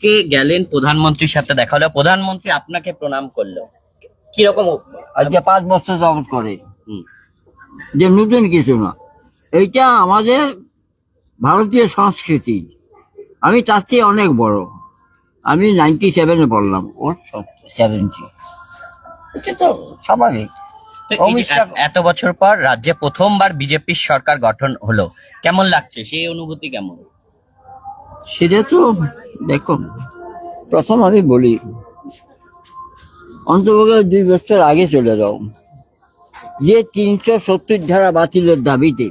কে গেলেন প্রধানমন্ত্রীর সাথে দেখা হলো, প্রধানমন্ত্রী আপনাকে প্রণাম করলো, কিরকম? আজকে 5 বছর যাবত করে, হুম, যে নতুন কিছু না, এইটা আমাদের ভারতীয় সংস্কৃতি। আমি তার চেয়ে অনেক বড়, আমি 97-এ পড়লাম, ওর 70। এটা তো স্বাভাবিক। তো এই যে অমিত শাহ এত বছর পর রাজ্যে প্রথমবার বিজেপির সরকার গঠন হলো, কেমন লাগছে, সেই অনুভূতি কেমন? সেটা তো দেখো, প্রথম আমি বলি, অন্তত 2 বছর আগে চলে যাও, যে 370 ধারা বাতিলের দাবিতে,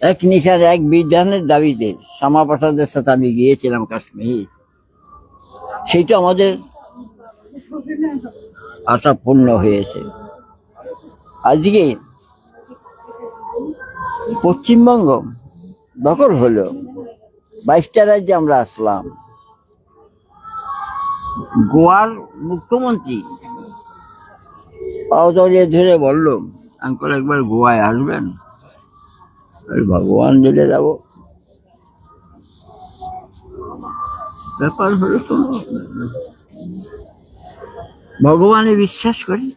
এক নিশার এক বিধানের দাবিতে শ্যামাপ্রসাদের সাথে আমি গিয়েছিলাম কাশ্মীর, সেইটা আমাদের আশা পূর্ণ হয়েছে। আজকে পশ্চিমবঙ্গ দখল হলো, 22টা রাজ্যে আমরা আসলাম। গোয়ার মুখ্যমন্ত্রী পাও জড়িয়ে ধরে বলল, আঙ্কল একবার গোয়ায় আসবেন? আমি ভগবান দিলে যাব। ব্যাপার হলো, শোনো, ভগবানে বিশ্বাস করি,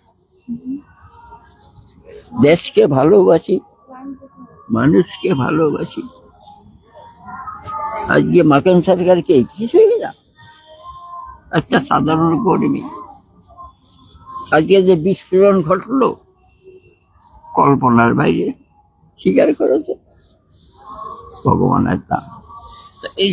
দেশকে ভালোবাসি, মানুষকে ভালোবাসি। আজকে মাখন সরকারকে কিছুই না, একটা সাধারণ কর্মী, আজকে যে বিস্ফোরণ ঘটলো কল্পনার বাইরে, স্বীকার করেছে ভগবানের দান। তো এই